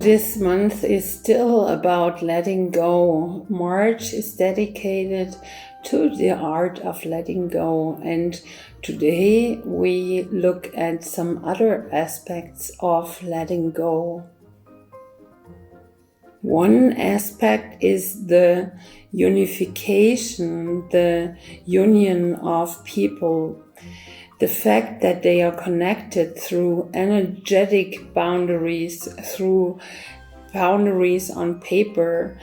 This month is still about letting go. March is dedicated to the art of letting go, and today we look at some other aspects of letting go. One aspect is the unification, the union of people. The fact that they are connected through energetic boundaries, through boundaries on paper.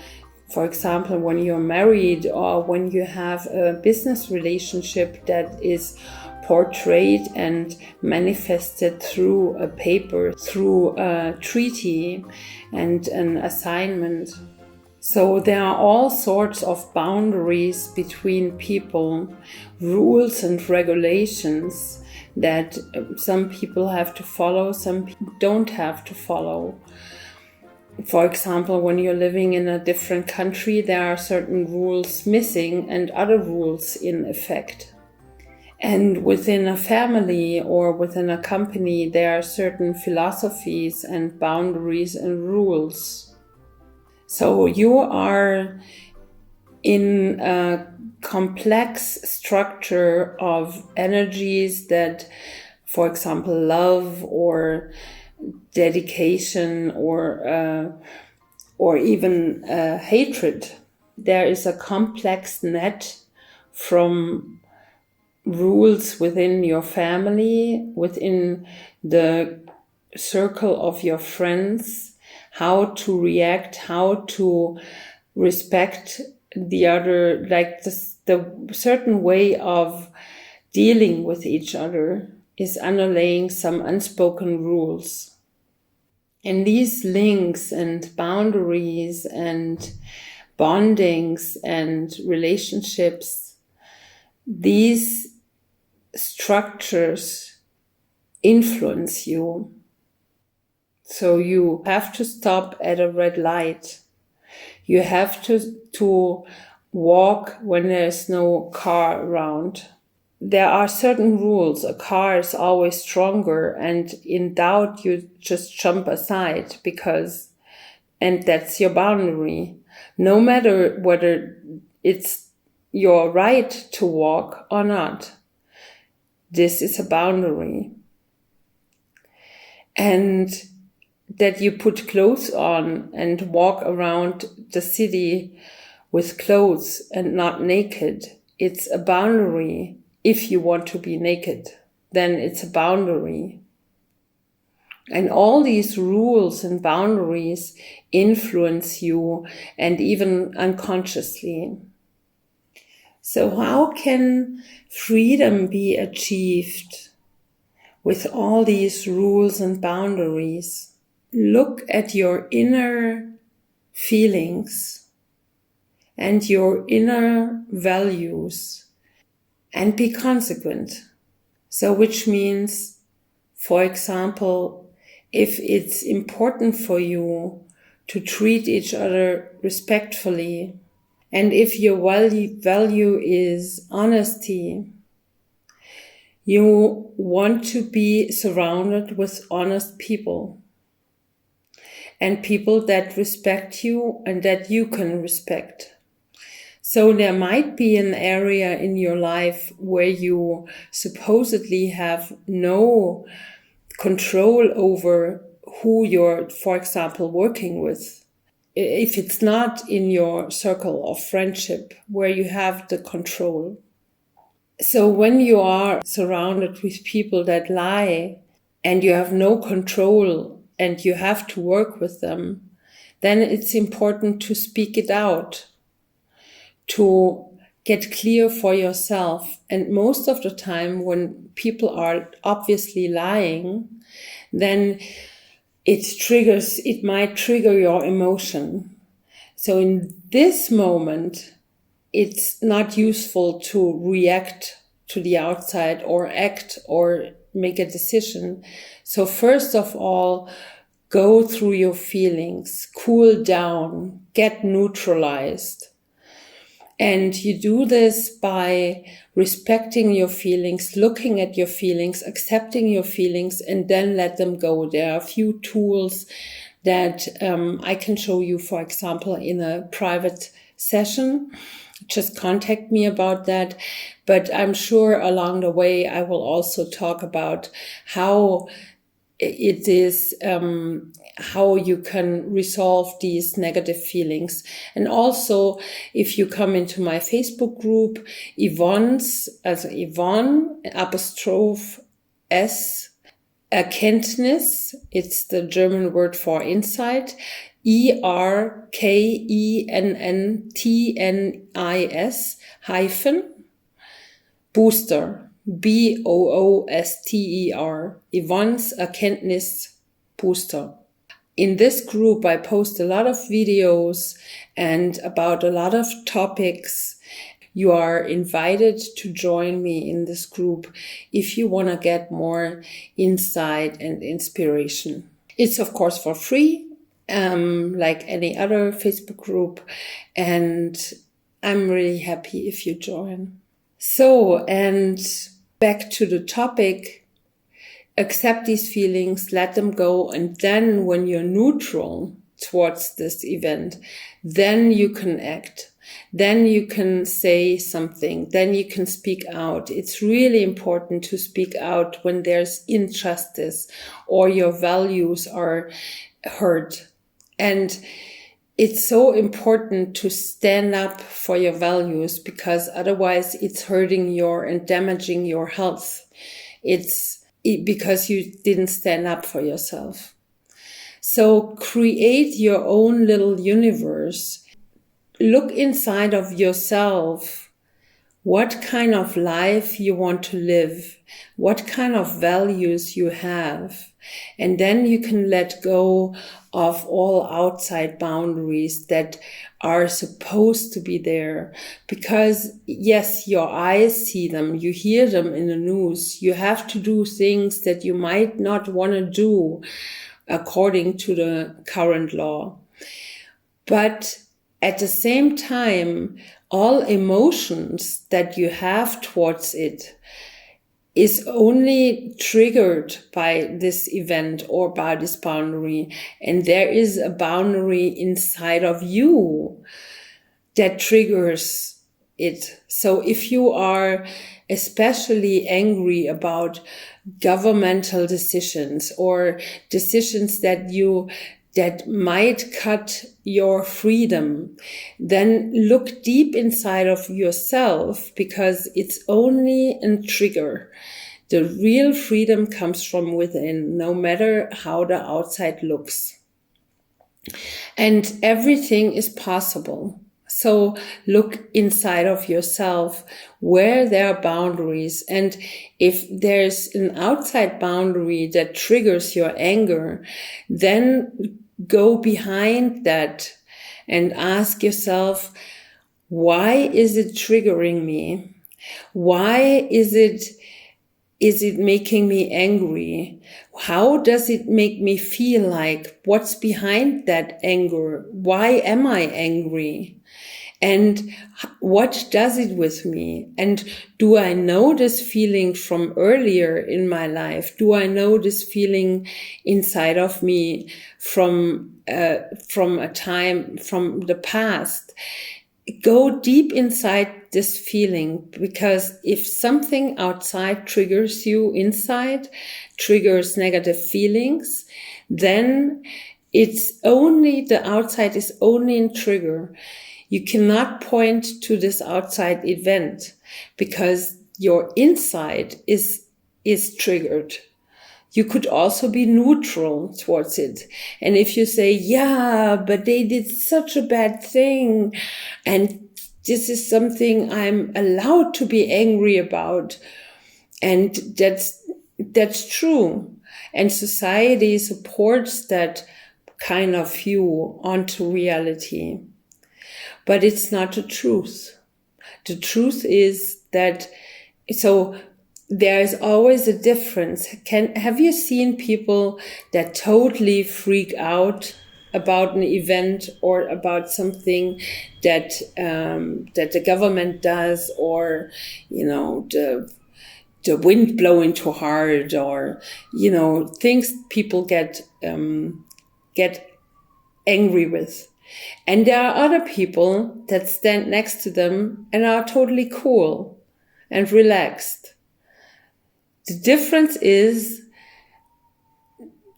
For example, when you're married or when you have a business relationship that is portrayed and manifested through a paper, through a treaty and an assignment. So there are all sorts of boundaries between people, rules and regulations that some people have to follow, some people don't have to follow. For example, when you're living in a different country, there are certain rules missing and other rules in effect. And within a family or within a company, there are certain philosophies and boundaries and rules. So you are in a complex structure of energies that, for example, love or dedication or even hatred. There is a complex net from rules within your family, within the circle of your friends, how to react, how to respect the other, like the certain way of dealing with each other is underlaying some unspoken rules. And these links and boundaries and bondings and relationships, these structures influence you. So you have to stop at a red light. You have to walk when there's no car around. There are certain rules. A car is always stronger, and in doubt you just jump aside and that's your boundary. No matter whether it's your right to walk or not. This is a boundary. And that you put clothes on and walk around the city with clothes and not naked. It's a boundary. If you want to be naked, then it's a boundary. And all these rules and boundaries influence you, and even unconsciously. So how can freedom be achieved with all these rules and boundaries? Look at your inner feelings and your inner values and be consequent. So which means, for example, if it's important for you to treat each other respectfully, and if your value is honesty, you want to be surrounded with honest people. And people that respect you and that you can respect. So there might be an area in your life where you supposedly have no control over who you're, for example, working with. If it's not in your circle of friendship where you have the control. So when you are surrounded with people that lie and you have no control and you have to work with them, then it's important to speak it out, to get clear for yourself. And most of the time when people are obviously lying, then it might trigger your emotion. So in this moment, it's not useful to react to the outside or act or make a decision. So first of all, go through your feelings, cool down, get neutralized. And you do this by respecting your feelings, looking at your feelings, accepting your feelings, and then let them go. There are a few tools that I can show you, for example, in a private session. Just contact me about that. But I'm sure along the way, I will also talk about how it is, how you can resolve these negative feelings. And also, if you come into my Facebook group, Yvonne's, also Yvonne, apostrophe S, Erkenntnis, it's the German word for insight, ERKENNTNIS hyphen Booster, BOOSTER, Yvonne's Erkenntnis Booster. In this group, I post a lot of videos and about a lot of topics. You are invited to join me in this group if you want to get more insight and inspiration. It's of course for free, like any other Facebook group, and I'm really happy if you join. So, and back to the topic, accept these feelings, let them go, and then when you're neutral towards this event, then you can act. Then you can say something. Then you can speak out. It's really important to speak out when there's injustice or your values are hurt. And it's so important to stand up for your values, because otherwise it's hurting your and damaging your health. It's because you didn't stand up for yourself. So create your own little universe. Look inside of yourself. What kind of life you want to live, what kind of values you have. And then you can let go of all outside boundaries that are supposed to be there. Because yes, your eyes see them, you hear them in the news. You have to do things that you might not want to do according to the current law. But at the same time, all emotions that you have towards it is only triggered by this event or by this boundary. And there is a boundary inside of you that triggers it. So if you are especially angry about governmental decisions or decisions that might cut your freedom, then look deep inside of yourself, because it's only a trigger. The real freedom comes from within, no matter how the outside looks. And everything is possible. So look inside of yourself where there are boundaries. And if there's an outside boundary that triggers your anger, then go behind that and ask yourself, why is it triggering me? Why is it making me angry? How does it make me feel like? What's behind that anger? Why am I angry? And what does it with me? And do I know this feeling from earlier in my life? Do I know this feeling inside of me from a time from the past? Go deep inside this feeling, because if something outside triggers you inside, triggers negative feelings, then the outside is only a trigger. You cannot point to this outside event because your inside is triggered. You could also be neutral towards it. And if you say, yeah, but they did such a bad thing, and this is something I'm allowed to be angry about. And that's true. And society supports that kind of view onto reality. But it's not the truth. The truth is that, so there is always a difference. Have you seen people that totally freak out about an event or about something that the government does, or, the wind blowing too hard, or, things people get angry with. And there are other people that stand next to them and are totally cool and relaxed. The difference is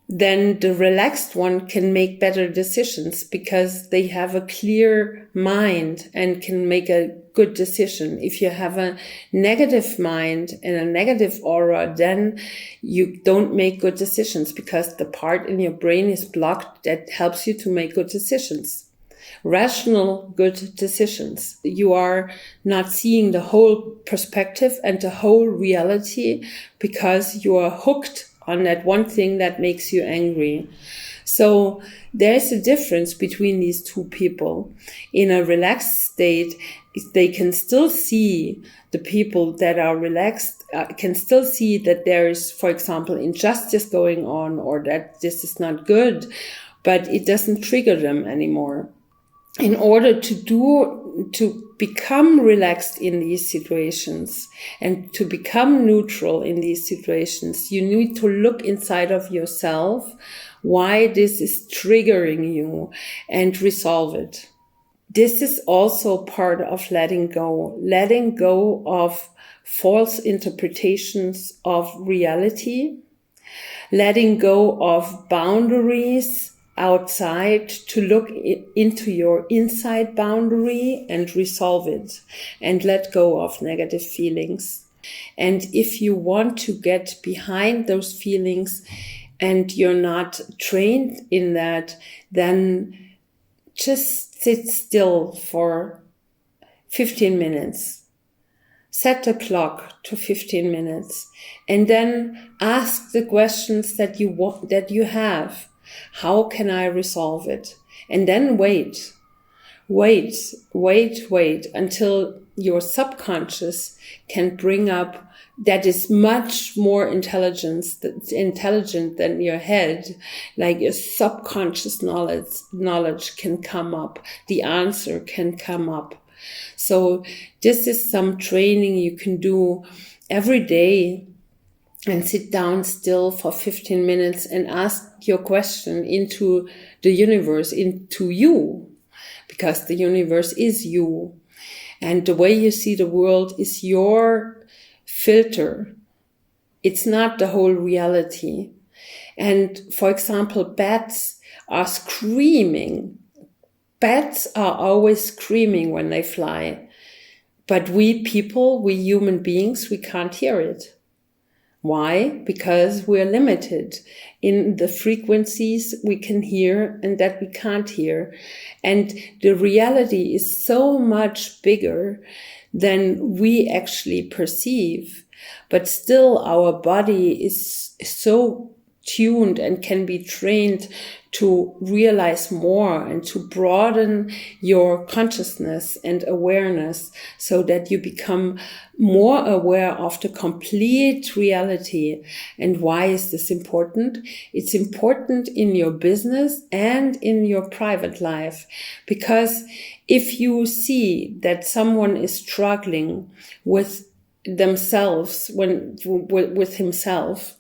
then the relaxed one can make better decisions because they have a clear mind and can make a good decision. If you have a negative mind and a negative aura, then you don't make good decisions because the part in your brain is blocked that helps you to make good decisions. Rational, good decisions. You are not seeing the whole perspective and the whole reality because you are hooked on that one thing that makes you angry. So there's a difference between these two people. In a relaxed state, they can still see the people that are relaxed, can still see that there is, for example, injustice going on or that this is not good, but it doesn't trigger them anymore. In order to become relaxed in these situations and to become neutral in these situations, you need to look inside of yourself why this is triggering you and resolve it. This is also part of letting go of false interpretations of reality, letting go of boundaries outside to look into your inside boundary and resolve it and let go of negative feelings. And if you want to get behind those feelings and you're not trained in that, then just sit still for 15 minutes. Set the clock to 15 minutes and then ask the questions that you have. How can I resolve it? And then wait until your subconscious can bring up that is much more intelligent than your head. Like your subconscious knowledge can come up. The answer can come up. So this is some training you can do every day. And sit down still for 15 minutes and ask your question into the universe, into you, because the universe is you. And the way you see the world is your filter. It's not the whole reality. And for example, bats are screaming. Bats are always screaming when they fly. But we people, we human beings, we can't hear it. Why? Because we're limited in the frequencies we can hear and that we can't hear. And the reality is so much bigger than we actually perceive. But still our body is so tuned and can be trained to realize more and to broaden your consciousness and awareness so that you become more aware of the complete reality. And why is this important? It's important in your business and in your private life, because if you see that someone is struggling with themselves, with himself,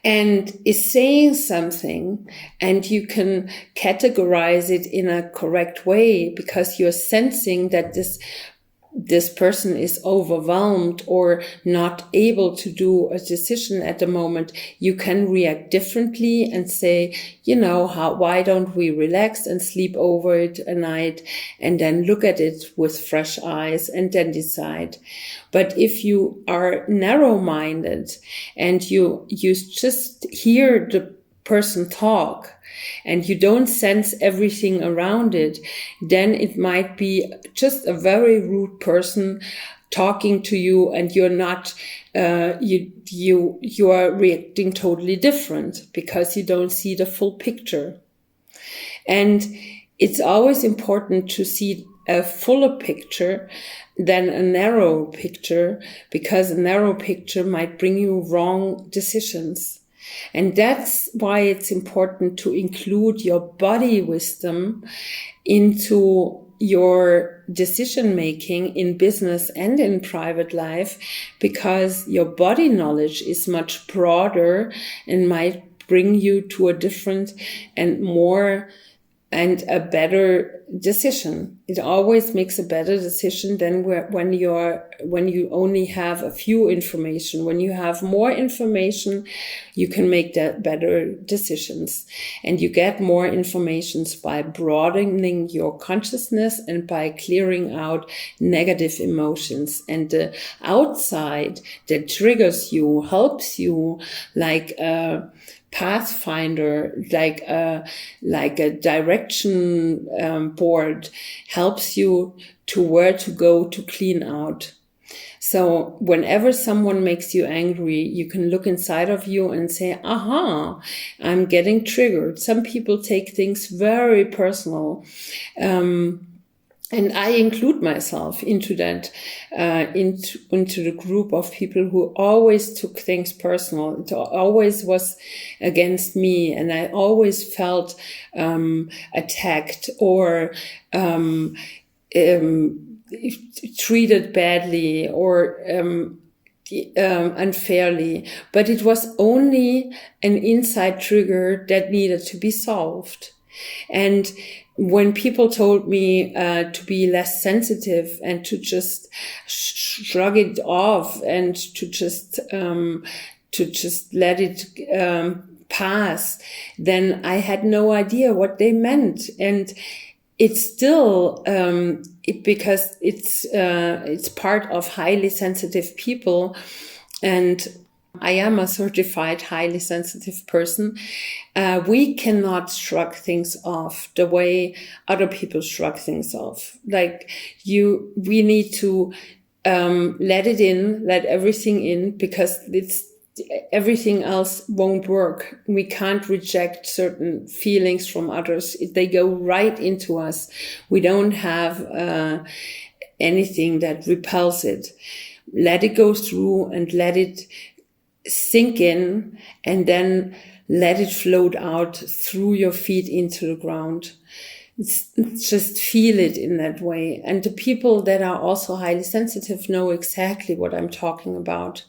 and is saying something, and you can categorize it in a correct way because you're sensing that this person is overwhelmed or not able to do a decision at the moment, you can react differently and say, why don't we relax and sleep over it a night and then look at it with fresh eyes and then decide. But if you are narrow-minded and you just hear the person talk and you don't sense everything around it, then it might be just a very rude person talking to you, and you're not, you are reacting totally different because you don't see the full picture. And it's always important to see a fuller picture than a narrow picture, because a narrow picture might bring you wrong decisions. And that's why it's important to include your body wisdom into your decision making in business and in private life, because your body knowledge is much broader and might bring you to a different and more and a better decision. It always makes a better decision than when you only have a few information. When you have more information, you can make that better decisions, and you get more informations by broadening your consciousness and by clearing out negative emotions. And the outside that triggers you, helps you, like pathfinder, like a direction board, helps you to where to go to clean out. So whenever someone makes you angry, you can look inside of you and say, aha, I'm getting triggered. Some people take things very personal. And I include myself into that, into the group of people who always took things personal. It always was against me, and I always felt attacked or treated badly or unfairly. But it was only an inside trigger that needed to be solved. And when people told me to be less sensitive and to just shrug it off and to just let it pass, then I had no idea what they meant. And it's still because it's part of highly sensitive people, and I am a certified highly sensitive person. We cannot shrug things off the way other people shrug things off. Like we need to let it in, let everything in, because everything else won't work. We can't reject certain feelings from others. They go right into us. We don't have anything that repels it. Let it go through and let it sink in, and then let it float out through your feet into the ground. Just feel it in that way. And the people that are also highly sensitive know exactly what I'm talking about.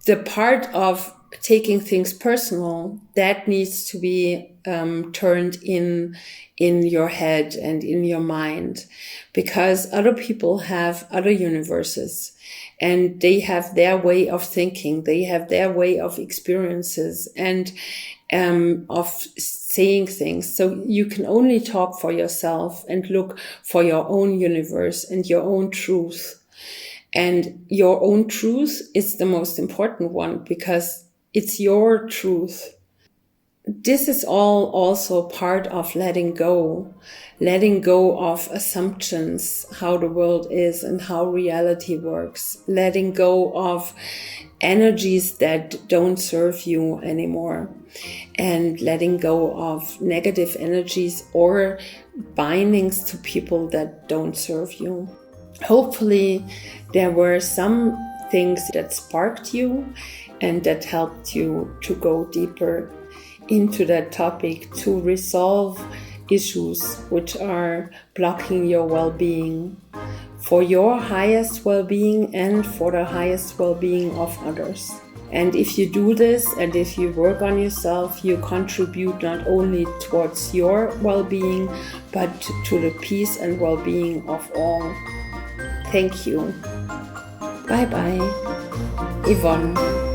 The part of taking things personal, that needs to be turned in your head and in your mind, because other people have other universes. And they have their way of thinking. They have their way of experiences and of saying things. So you can only talk for yourself and look for your own universe and your own truth. And your own truth is the most important one, because it's your truth. This is all also part of letting go of assumptions, how the world is and how reality works, letting go of energies that don't serve you anymore, and letting go of negative energies or bindings to people that don't serve you. Hopefully there were some things that sparked you and that helped you to go deeper into that topic, to resolve issues which are blocking your well-being, for your highest well-being and for the highest well-being of others. And if you do this, and if you work on yourself, you contribute not only towards your well-being, but to the peace and well-being of all. Thank you. Bye bye. Yvonne.